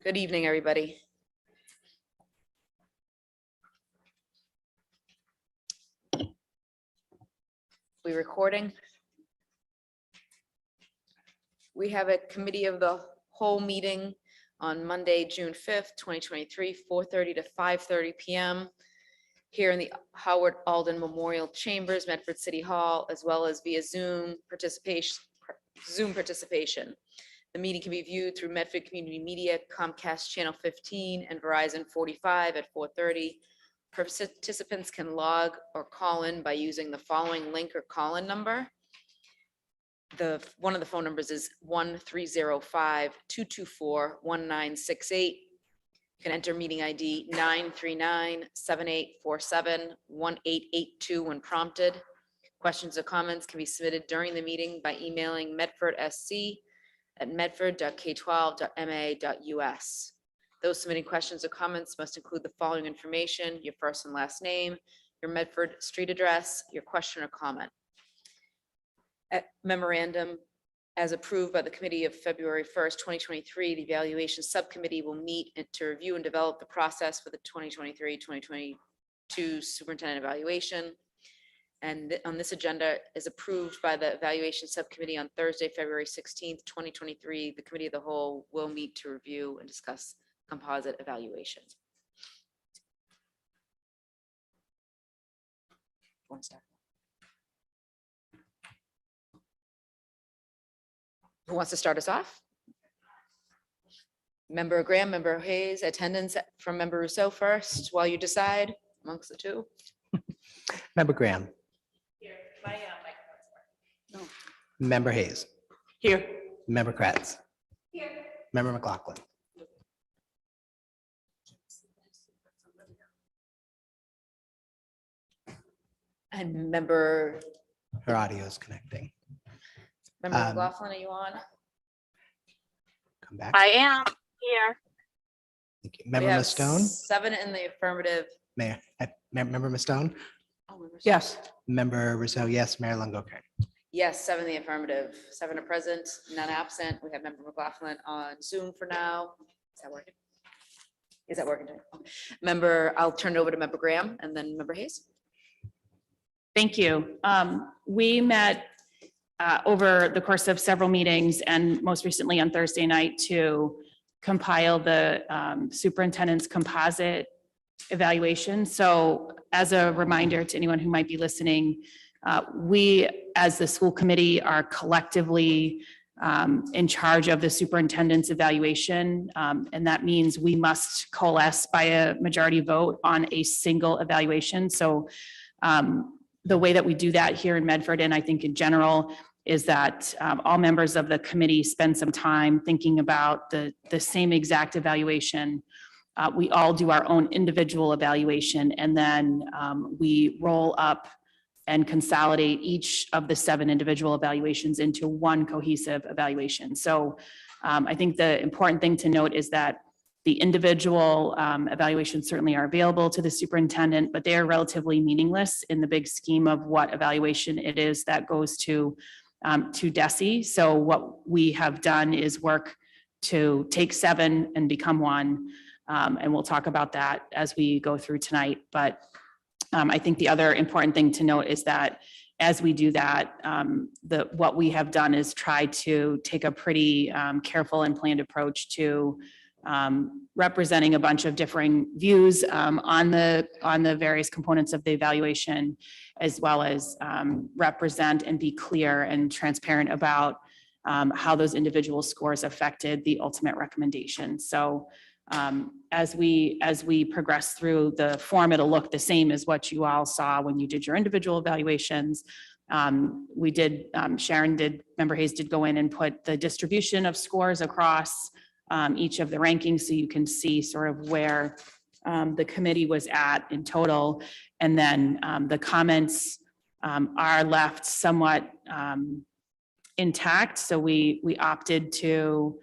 Good evening, everybody. We recording? We have a committee of the whole meeting on Monday, June 5th, 2023, 4:30 to 5:30 p.m. here in the Howard Alden Memorial Chambers, Medford City Hall, as well as via Zoom participation. The meeting can be viewed through Medford Community Media, Comcast Channel 15, and Verizon 45 at 4:30. Participants can log or call in by using the following link or call-in number. One of the phone numbers is 1-305-224-1968. You can enter meeting ID 939-7847-1882 when prompted. Questions or comments can be submitted during the meeting by emailing medfordsc@medford.k12.ma.us. Those submitting questions or comments must include the following information: your first and last name, your Medford street address, your question or comment. Memorandum, as approved by the committee of February 1st, 2023, the evaluation subcommittee will meet to review and develop the process for the 2023-2022 superintendent evaluation. And on this agenda is approved by the evaluation subcommittee on Thursday, February 16th, 2023. The committee of the whole will meet to review and discuss composite evaluations. One start. Who wants to start us off? Member Graham, Member Hayes, attendance from Member Rousseau first, while you decide amongst the two. Member Graham. Here, No. Member Hayes. Here. Member Kratz. Here. Member McLaughlin. And Member Her audio is connecting. McLaughlin, are you on? Come back. I am here. Thank you. We Member have Mastone. 7 in the affirmative. Mayor. Member Mastone. Yes. Member Rousseau. Yes. Mayor Longo Kern. Yes, 7 in the affirmative. 7 are present, none absent. We have Member McLaughlin on Zoom for now. Is that working? Is that working? I'll turn it over to Member Graham and then Member Hayes. Thank you. We met over the course of several meetings and most recently on Thursday night to compile the superintendent's composite evaluation. So as a reminder to anyone who might be listening, we as the school committee are collectively in charge of the superintendent's evaluation. And that means we must coalesce by a majority vote on a single evaluation. So the way that we do that here in Medford, and I think in general, is that all members of the committee spend some time thinking about the same exact evaluation. We all do our own individual evaluation, and then we roll up and consolidate each of the 7 individual evaluations into one cohesive evaluation. So I think the important thing to note is that the individual evaluations certainly are available to the superintendent, but they are relatively meaningless in the big scheme of what evaluation it is that goes to DESE. So what we have done is work to take 7 and become one. And we'll talk about that as we go through tonight. But I think the other important thing to note is that as we do that, what we have done is try to take a pretty careful and planned approach to representing a bunch of differing views on the various components of the evaluation, as well as represent and be clear and transparent about how those individual scores affected the ultimate recommendation. So as we progress through the form, it'll look the same as what you all saw when you did your individual evaluations. We did, Member Hayes did go in and put the distribution of scores across each of the rankings, so you can see sort of where the committee was at in total. And then the comments are left somewhat intact. So we opted to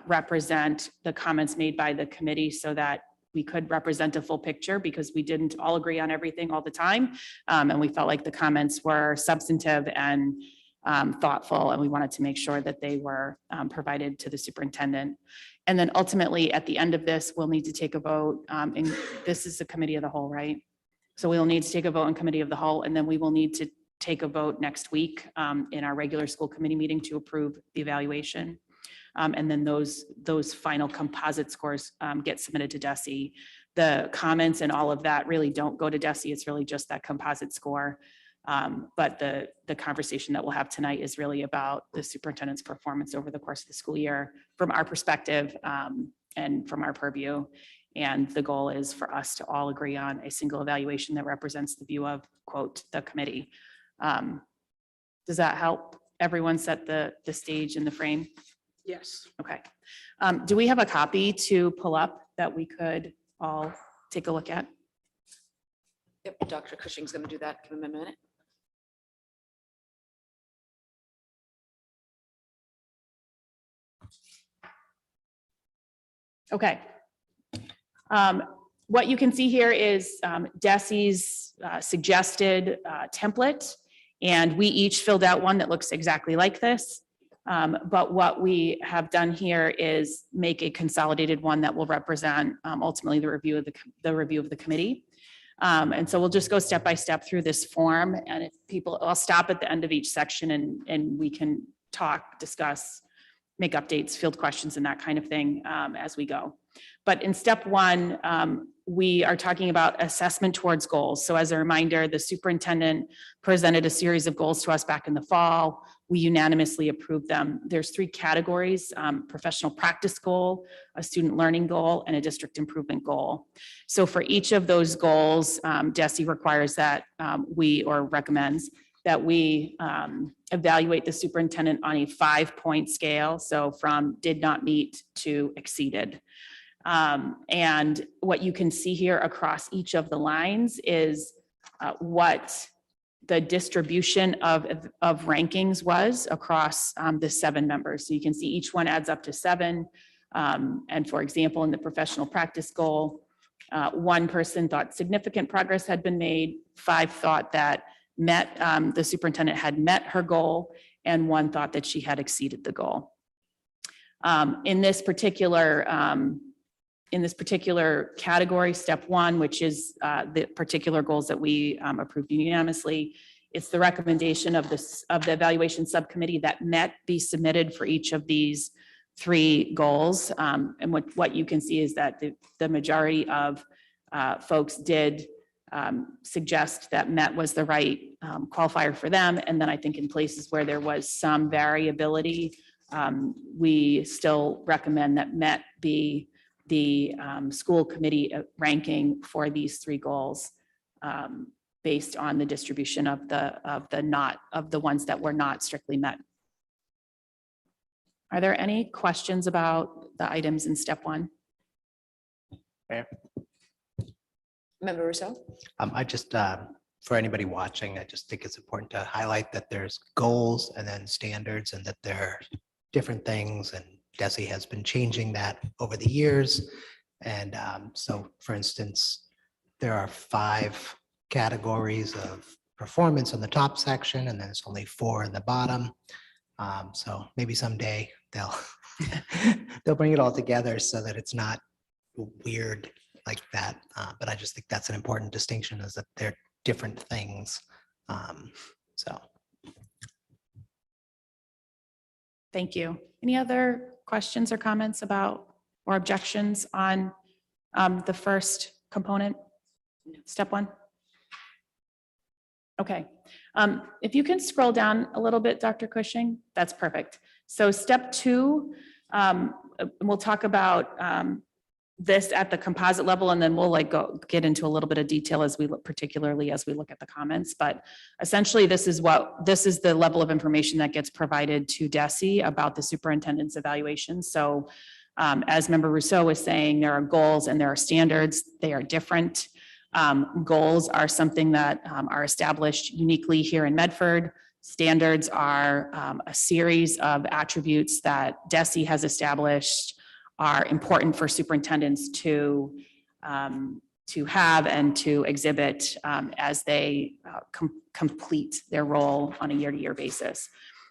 represent the comments made by the committee so that we could represent a full picture, because we didn't all agree on everything all the time. And we felt like the comments were substantive and thoughtful, and we wanted to make sure that they were provided to the superintendent. And then ultimately, at the end of this, we'll need to take a vote. And this is the committee of the whole, right? So we'll need to take a vote in committee of the whole, and then we will need to take a vote next week in our regular school committee meeting to approve the evaluation. And then those final composite scores get submitted to DESE. The comments and all of that really don't go to DESE. It's really just that composite score. But the conversation that we'll have tonight is really about the superintendent's performance over the course of the school year from our perspective and from our purview. And the goal is for us to all agree on a single evaluation that represents the view of, quote, the committee. Does that help everyone set the stage and the frame? Yes. Okay. Do we have a copy to pull up that we could all take a look at? Yep, Dr. Cushing's going to do that. Give him a minute. Okay. What you can see here is DESE's suggested template, and we each filled out one that looks exactly like this. But what we have done here is make a consolidated one that will represent ultimately the review of the committee. And so we'll just go step by step through this form, and if people, I'll stop at the end of each section and we can talk, discuss, make updates, field questions and that kind of thing as we go. But in step one, we are talking about assessment towards goals. So as a reminder, the superintendent presented a series of goals to us back in the fall. We unanimously approved them. There's 3 categories: professional practice goal, a student learning goal, and a district improvement goal. So for each of those goals, DESE requires that or recommends that we evaluate the superintendent on a 5-point scale. So from did not meet to exceeded. And what you can see here across each of the lines is what the distribution of rankings was across the 7 members. So you can see each one adds up to 7. And for example, in the professional practice goal, 1 person thought significant progress had been made, 5 thought that the superintendent had met her goal, and 1 thought that she had exceeded the goal. In this particular category, step 1, which is the particular goals that we approved unanimously, it's the recommendation of the evaluation subcommittee that MET be submitted for each of these 3 goals. And what you can see is that the majority of folks did suggest that MET was the right qualifier for them. And then I think in places where there was some variability, we still recommend that MET be the school committee ranking for these 3 goals based on the distribution of the ones that were not strictly met. Are there any questions about the items in step 1? Member Rousseau? I just, for anybody watching, I just think it's important to highlight that there's goals and then standards, and that they're different things, and DESE has been changing that over the years. And so, for instance, there are 5 categories of performance on the top section, and then there's only 4 in the bottom. So maybe someday they'll bring it all together so that it's not weird like that. But I just think that's an important distinction, is that they're different things. So. Thank you. Any other questions or comments about or objections on the first component, step 1? Okay. If you can scroll down a little bit, Dr. Cushing, that's perfect. So step 2, we'll talk about this at the composite level, and then we'll get into a little bit of detail particularly as we look at the comments. But essentially, this is the level of information that gets provided to DESE about the superintendent's evaluation. So as Member Rousseau was saying, there are goals and there are standards. They are different. Goals are something that are established uniquely here in Medford. Standards are a series of attributes that DESE has established are important for superintendents to have and to exhibit as they complete their role on a year-to-year basis.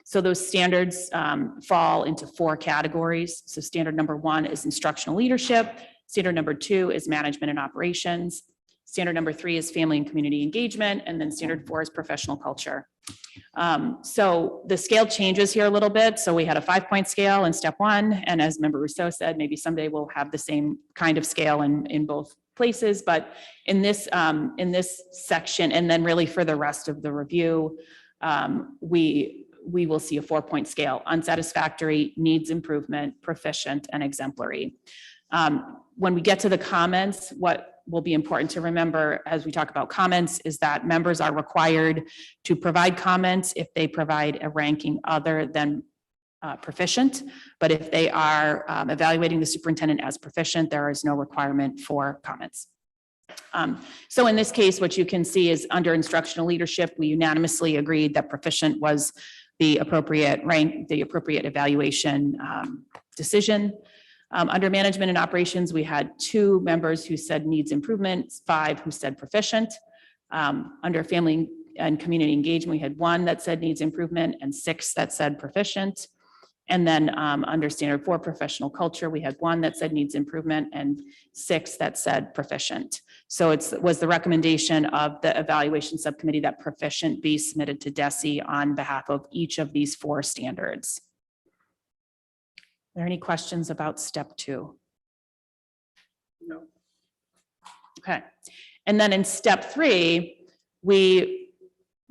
So those standards fall into 4 categories. So standard number 1 is instructional leadership. Standard number 2 is management and operations. Standard number 3 is family and community engagement. And then standard 4 is professional culture. So the scale changes here a little bit. So we had a 5-point scale in step 1. And as Member Rousseau said, maybe someday we'll have the same kind of scale in both places. But in this section, and then really for the rest of the review, we will see a 4-point scale: unsatisfactory, needs improvement, proficient, and exemplary. When we get to the comments, what will be important to remember as we talk about comments is that members are required to provide comments if they provide a ranking other than proficient. But if they are evaluating the superintendent as proficient, there is no requirement for comments. So in this case, what you can see is under instructional leadership, we unanimously agreed that proficient was the appropriate rank, the appropriate evaluation decision. Under management and operations, we had 2 members who said needs improvement, 5 who said proficient. Under family and community engagement, we had 1 that said needs improvement and 6 that said proficient. And then under standard 4 professional culture, we had 1 that said needs improvement and 6 that said proficient. So it was the recommendation of the evaluation subcommittee that proficient be submitted to DESE on behalf of each of these 4 standards. Are there any questions about step 2? No. Okay. And then in step 3, we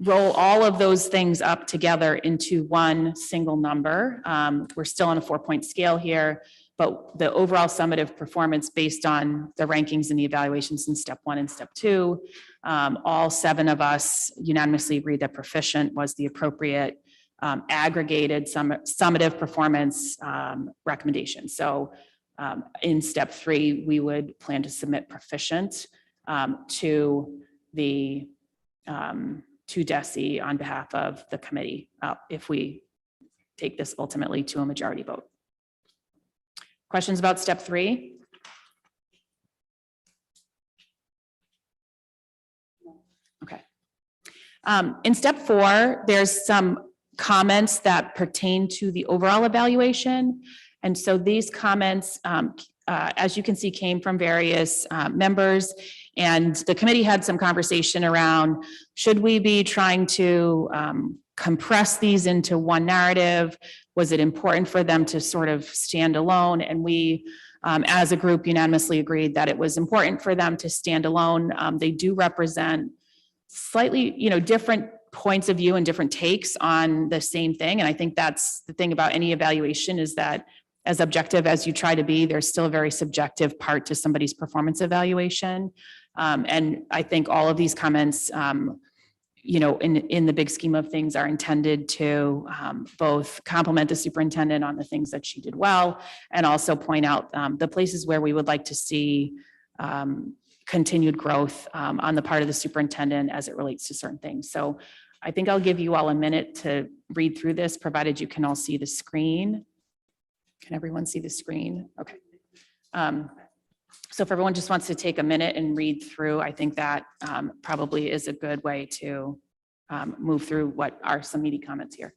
roll all of those things up together into one single number. We're still on a 4-point scale here, but the overall summative performance based on the rankings and the evaluations in step 1 and step 2, all 7 of us unanimously agreed that proficient was the appropriate aggregated summative performance recommendation. So in step 3, we would plan to submit proficient to the to DESE on behalf of the committee if we take this ultimately to a majority vote. Questions about step 3? Okay. In step 4, there's some comments that pertain to the overall evaluation. And so these comments, as you can see, came from various members. And the committee had some conversation around, should we be trying to compress these into one narrative? Was it important for them to sort of stand alone? And we, as a group, unanimously agreed that it was important for them to stand alone. They do represent slightly, different points of view and different takes on the same thing. And I think that's the thing about any evaluation, is that as objective as you try to be, there's still a very subjective part to somebody's performance evaluation. And I think all of these comments, in the big scheme of things, are intended to both compliment the superintendent on the things that she did well, and also point out the places where we would like to see continued growth on the part of the superintendent as it relates to certain things. So I think I'll give you all a minute to read through this, provided you can all see the screen. Can everyone see the screen? Okay. So if everyone just wants to take a minute and read through, I think that probably is a good way to move through what are some meaty comments here.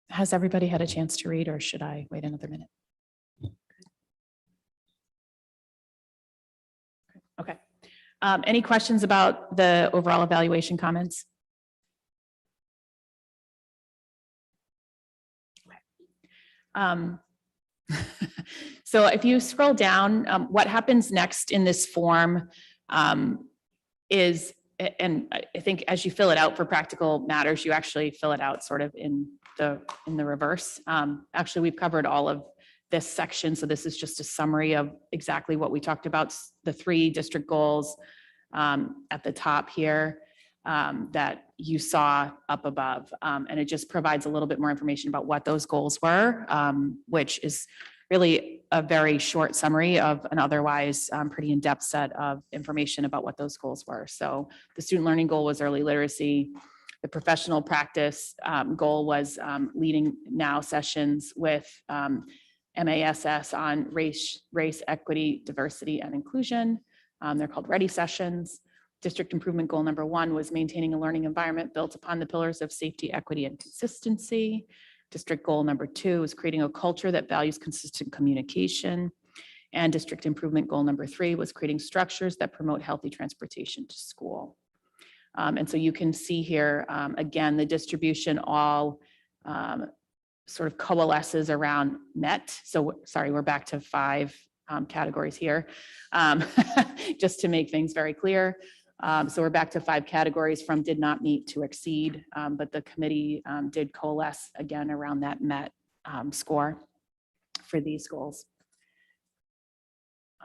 Has everybody had a chance to read, or should I wait another minute? Okay. Any questions about the overall evaluation comments? Okay. So if you scroll down, what happens next in this form is, and I think as you fill it out for practical matters, you actually fill it out sort of in the reverse. Actually, we've covered all of this section, so this is just a summary of exactly what we talked about, the 3 district goals at the top here that you saw up above. And it just provides a little bit more information about what those goals were, which is really a very short summary of an otherwise pretty in-depth set of information about what those goals were. So the student learning goal was early literacy. The professional practice goal was leading now sessions with MASS on race, equity, diversity, and inclusion. They're called Ready Sessions. District improvement goal number 1 was maintaining a learning environment built upon the pillars of safety, equity, and consistency. District goal number 2 is creating a culture that values consistent communication. And district improvement goal number 3 was creating structures that promote healthy transportation to school. And so you can see here, again, the distribution all sort of coalesces around MET. So sorry, we're back to 5 categories here, just to make things very clear. So we're back to 5 categories from did not meet to exceed, but the committee did coalesce again around that MET score for these goals.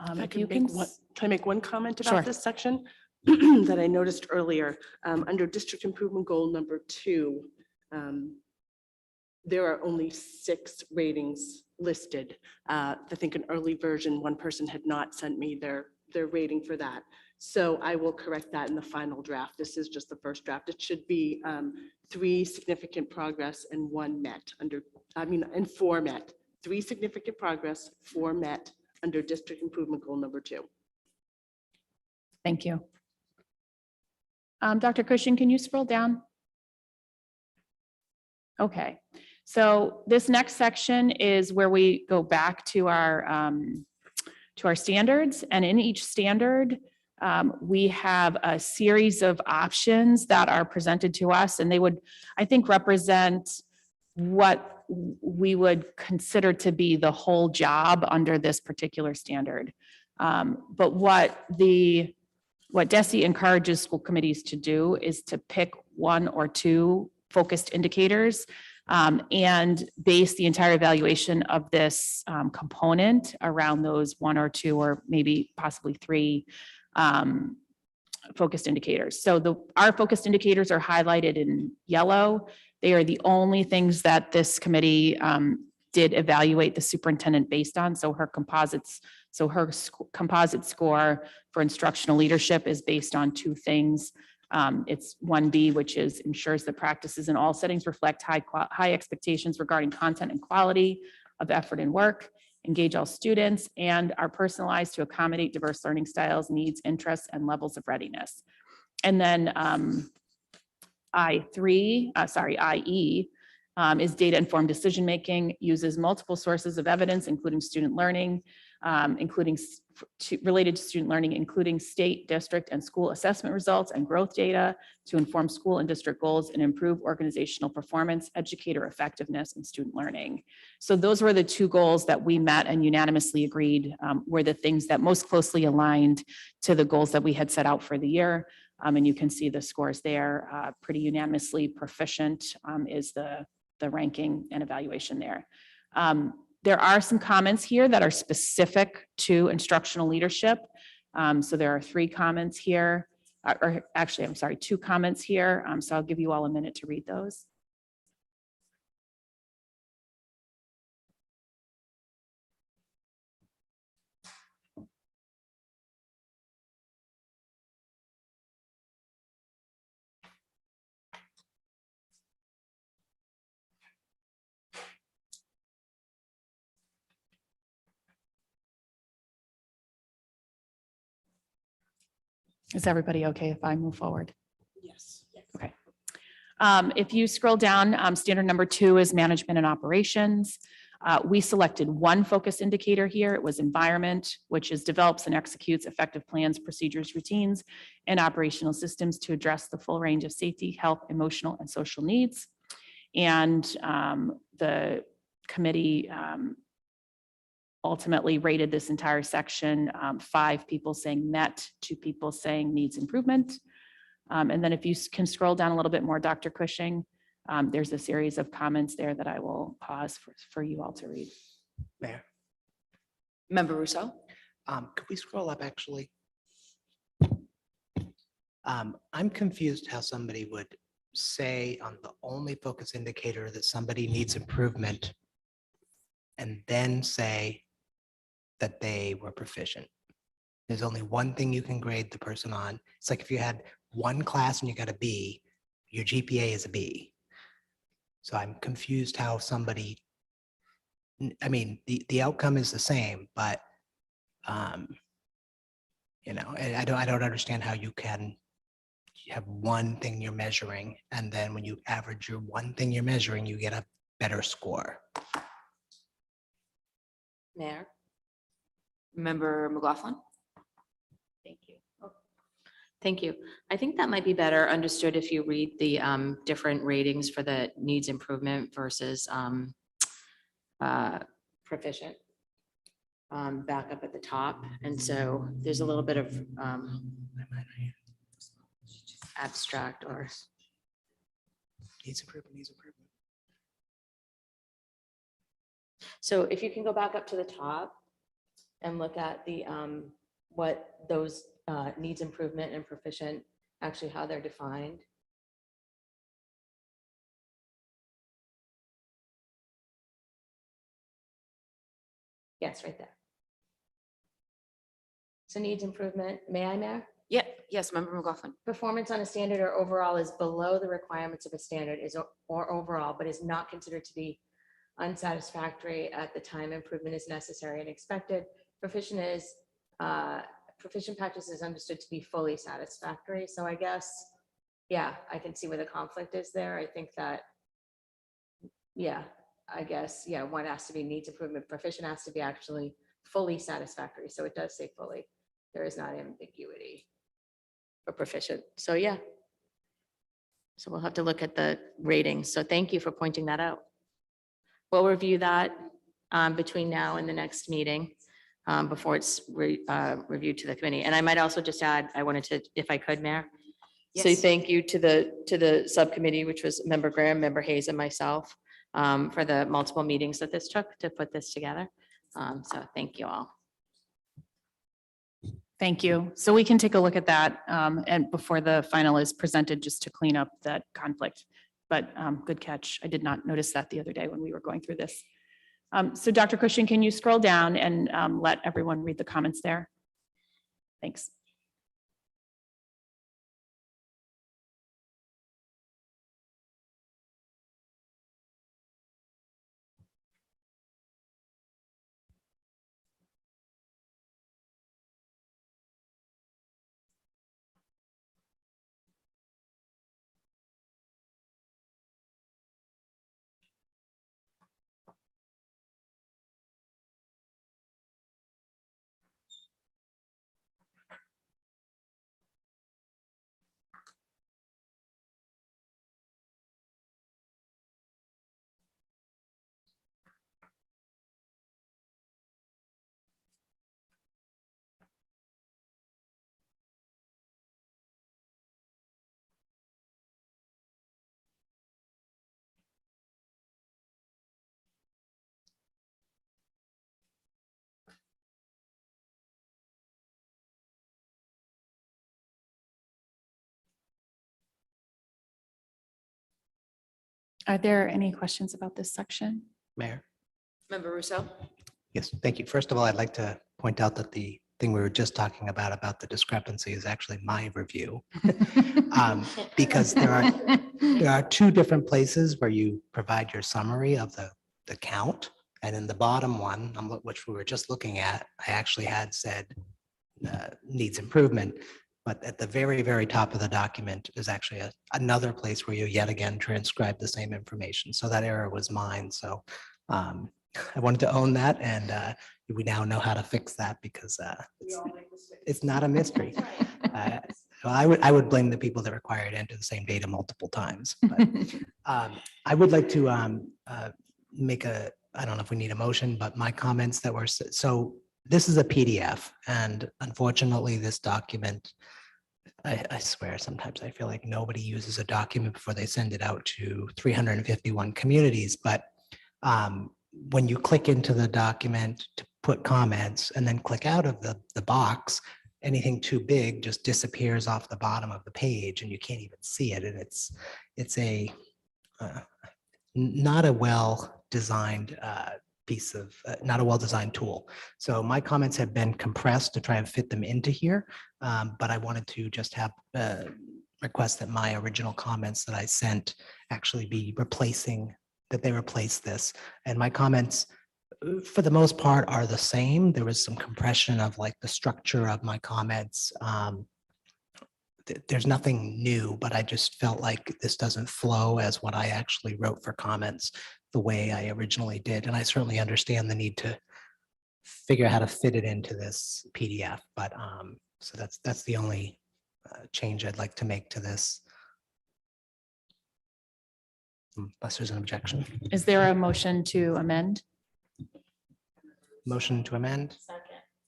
Can I make one comment about Sure. this section that I noticed earlier? Under district improvement goal number 2, there are only 6 ratings listed. I think an early version, one person had not sent me their rating for that. So I will correct that in the final draft. This is just the first draft. It should be 3 significant progress and 1 met and 4 met. 3 significant progress, 4 met under district improvement goal number 2. Thank you. Dr. Cushing, can you scroll down? Okay, so this next section is where we go back to our standards, and in each standard, we have a series of options that are presented to us, and they would, I think, represent what we would consider to be the whole job under this particular standard. But what DESE encourages school committees to do is to pick 1 or 2 focused indicators and base the entire evaluation of this component around those 1 or 2 or maybe possibly 3 focused indicators. So our focused indicators are highlighted in yellow. They are the only things that this committee did evaluate the superintendent based on. So her composite score for instructional leadership is based on 2 things. It's 1B, which is ensures that practices in all settings reflect high expectations regarding content and quality of effort and work, engage all students, and are personalized to accommodate diverse learning styles, needs, interests, and levels of readiness. And then IE is data-informed decision-making, uses multiple sources of evidence, including student learning, related to student learning, including state, district, and school assessment results and growth data to inform school and district goals and improve organizational performance, educator effectiveness, and student learning. So those were the 2 goals that we met and unanimously agreed were the things that most closely aligned to the goals that we had set out for the year. And you can see the scores there, pretty unanimously proficient is the ranking and evaluation there. There are some comments here that are specific to instructional leadership. So there are 3 comments here, or actually, I'm sorry, 2 comments here. So I'll give you all a minute to read those. Is everybody okay if I move forward? Yes. Okay. If you scroll down, standard number 2 is management and operations. We selected 1 focus indicator here. It was environment, which is develops and executes effective plans, procedures, routines, and operational systems to address the full range of safety, health, emotional, and social needs. And the committee ultimately rated this entire section, 5 people saying met, 2 people saying needs improvement. And then if you can scroll down a little bit more, Dr. Cushing, there's a series of comments there that I will pause for you all to read. Mayor, Member Rousseau? could we scroll up actually? I'm confused how somebody would say on the only focus indicator that somebody needs improvement and then say that they were proficient. There's only one thing you can grade the person on. It's like if you had one class and you got a B, your GPA is a B. So I'm confused how somebody, I mean, the outcome is the same, but you know, I don't understand how you can have one thing you're measuring, and then when you average your one thing you're measuring, you get a better score. Mayor? Member McLaughlin? Thank you. Thank you. I think that might be better understood if you read the different ratings for the needs improvement versus proficient. Back up at the top. And so there's a little bit of abstract or Needs improvement, needs improvement. so if you can go back up to the top and look at the what those needs improvement and proficient, actually how they're defined. Yes, right there. So needs improvement, may I, Mayor? Yeah, yes, Member McLaughlin. Performance on a standard or overall is below the requirements of a standard or overall, but is not considered to be unsatisfactory at the time improvement is necessary and expected. Proficient practice is understood to be fully satisfactory. So I guess, yeah, I can see where the conflict is there. I think that, yeah, I guess, yeah, one has to be needs improvement. Proficient has to be actually fully satisfactory. So it does say fully. There is not ambiguity for proficient. So yeah. So we'll have to look at the ratings. So thank you for pointing that out. We'll review that between now and the next meeting before it's reviewed to the committee. And I might also just add, I wanted to, if I could, Mayor, say Yes. thank you to the subcommittee, which was Member Graham, Member Hayes, and myself for the multiple meetings that this took to put this together. So thank you all. Thank you. So we can take a look at that and before the final is presented, just to clean up that conflict. But good catch. I did not notice that the other day when we were going through this. So Dr. Cushing, can you scroll down and let everyone read the comments there? Thanks. Are there any questions about this section? Mayor? Member Rousseau? Yes, thank you. First of all, I'd like to point out that the thing we were just talking about the discrepancy is actually my review. Because there are two different places where you provide your summary of the count. And in the bottom one, which we were just looking at, I actually had said needs improvement. But at the very, very top of the document is actually another place where you yet again transcribe the same information. So that error was mine. So I wanted to own that, and we now know how to fix that because it's not a mystery. Well, I would blame the people that require it to enter the same data multiple times. But, I would like to make a I don't know if we need a motion, but my comments that were, so this is a PDF, and unfortunately, this document, I swear, sometimes I feel like nobody uses a document before they send it out to 351 communities, but when you click into the document to put comments and then click out of the box, anything too big just disappears off the bottom of the page and you can't even see it. And it's a not a well-designed piece of, not a well-designed tool. So my comments have been compressed to try and fit them into here. But I wanted to just have request that my original comments that I sent actually be replacing, that they replace this. And my comments, for the most part, are the same. There was some compression of like the structure of my comments. There's nothing new, but I just felt like this doesn't flow as what I actually wrote for comments the way I originally did. And I certainly understand the need to figure out how to fit it into this PDF. But so that's the only change I'd like to make to this. Unless there's an objection. Is there a motion to amend? Motion to amend?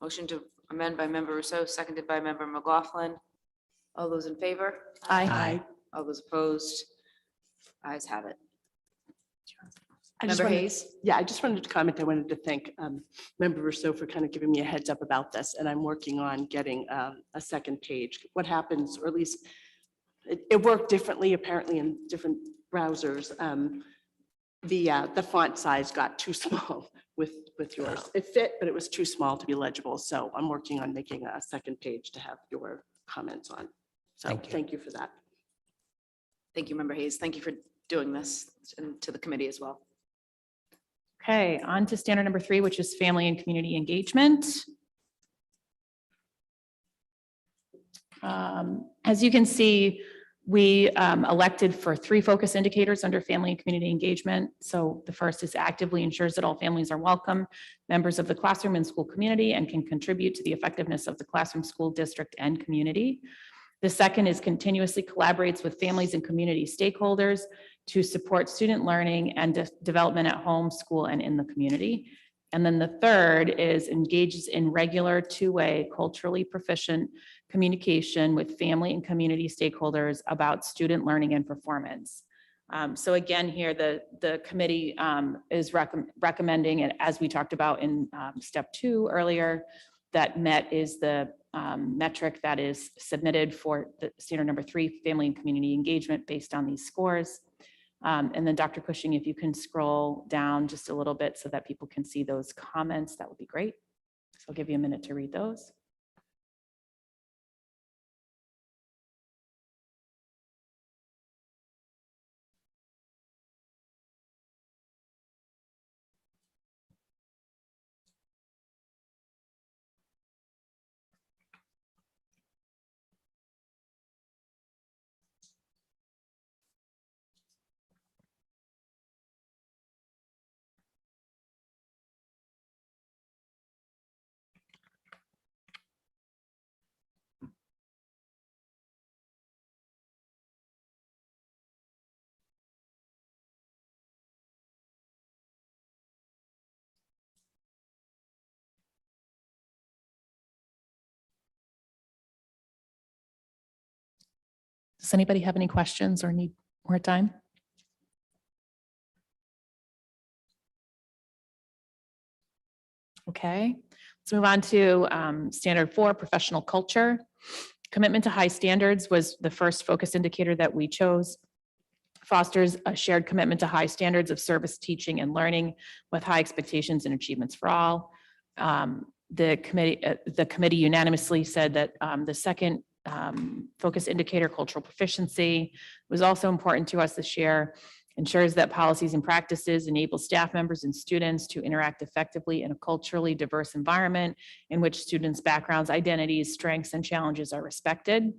Motion to amend by member Rousseau, seconded by member McLaughlin. All those in favor? Aye. All those opposed? Ayes have it. I just Member wanted- Hayes? Yeah, I just wanted to comment. I wanted to thank Member Rousseau for kind of giving me a heads up about this, and I'm working on getting a second page. What happens, or at least it worked differently apparently in different browsers. The font size got too small with yours. It fit, but it was too small to be legible. So I'm working on making a second page to have your comments on. So Thank you. thank you for that. Thank you, member Hayes. Thank you for doing this, and to the committee as well. Okay, on to standard number 3, which is family and community engagement. As you can see, we elected for 3 focus indicators under family and community engagement. So the first is actively ensures that all families are welcome, members of the classroom and school community, and can contribute to the effectiveness of the classroom, school district, and community. The second is continuously collaborates with families and community stakeholders to support student learning and development at home, school, and in the community. And then the third is engages in regular 2-way culturally proficient communication with family and community stakeholders about student learning and performance. So again, here the committee is recommending it, as we talked about in step 2 earlier, that MET is the metric that is submitted for the standard number 3, family and community engagement, based on these scores. And then Dr. Cushing, if you can scroll down just a little bit so that people can see those comments, that would be great. So I'll give you a minute to read those. Does anybody have any questions or need more time? Okay, let's move on to standard 4, professional culture. Commitment to high standards was the first focus indicator that we chose. Fosters a shared commitment to high standards of service, teaching, and learning with high expectations and achievements for all. The committee unanimously said that the second focus indicator, cultural proficiency, was also important to us this year. Ensures that policies and practices enable staff members and students to interact effectively in a culturally diverse environment in which students' backgrounds, identities, strengths, and challenges are respected.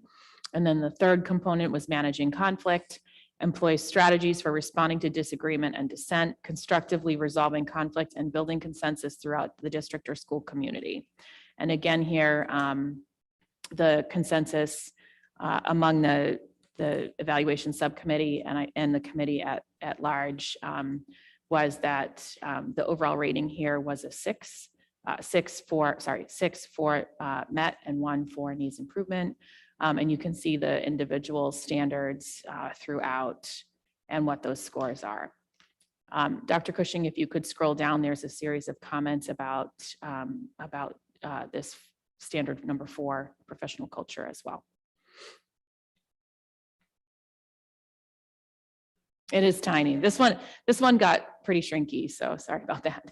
And then the third component was managing conflict, employs strategies for responding to disagreement and dissent, constructively resolving conflict, and building consensus throughout the district or school community. And again here, the consensus among the evaluation subcommittee and the committee at large was that the overall rating here was a 6, 6 for met and 1 for needs improvement. And you can see the individual standards throughout and what those scores are. Dr. Cushing, if you could scroll down, there's a series of comments about this standard number 4, professional culture as well. It is tiny. This one got pretty shrinky, so sorry about that.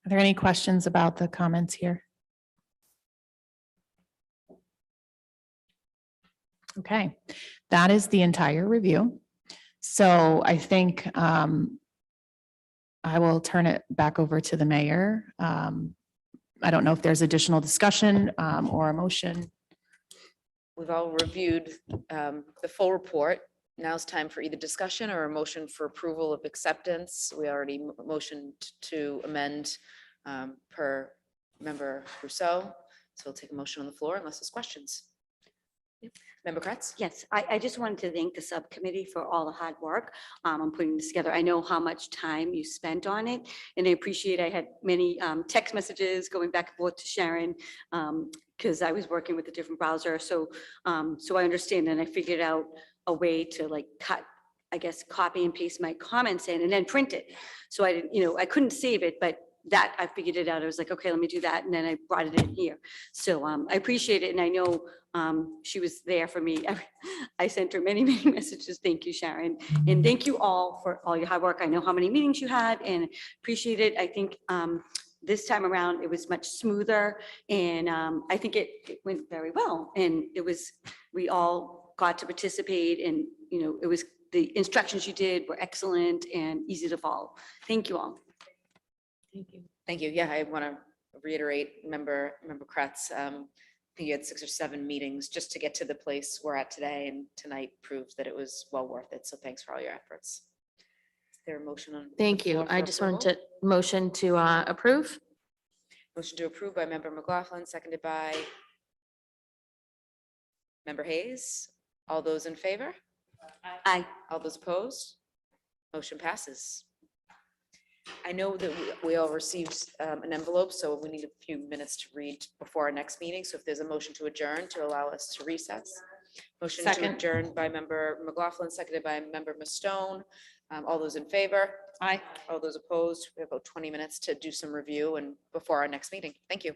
Are there any questions about the comments here? Okay, that is the entire review. So I think I will turn it back over to the mayor. I don't know if there's additional discussion or a motion. We've all reviewed the full report. Now it's time for either discussion or a motion for approval of acceptance. We already motioned to amend per member Rousseau. So we'll take a motion on the floor unless there's questions. Member Kretz? Yes, I just wanted to thank the subcommittee for all the hard work on putting this together. I know how much time you spent on it, and I appreciate, I had many text messages going back and forth to Sharon because I was working with a different browser. So I understand, and I figured out a way to like cut, I guess, copy and paste my comments in and then print it. So I didn't, I couldn't save it, but that I figured it out. I was like, okay, let me do that. And then I brought it in here. So I appreciate it. And I know she was there for me. I sent her many, many messages. Thank you, Sharon. And thank you all for all your hard work. I know how many meetings you had and appreciate it. I think this time around it was much smoother, and I think it went very well. And we all got to participate, and it was, the instructions you did were excellent and easy to follow. Thank you all. Thank you. Thank you. Yeah, I want to reiterate, Member Kretz, I think you had 6 or 7 meetings just to get to the place we're at today, and tonight proves that it was well worth it. So thanks for all your efforts. Is there a motion on? Thank you. I just wanted to motion to approve. Motion to approve by Member McLaughlin, seconded by Member Hayes. All those in favor? Aye. All those opposed? Motion passes. I know that we all received an envelope, so we need a few minutes to read before our next meeting. So if there's a motion to adjourn to allow us to recess. Motion to Second. adjourn by Member McLaughlin, seconded by Member Mastone. All those in favor? Aye. All those opposed? We have about 20 minutes to do some review and before our next meeting. Thank you.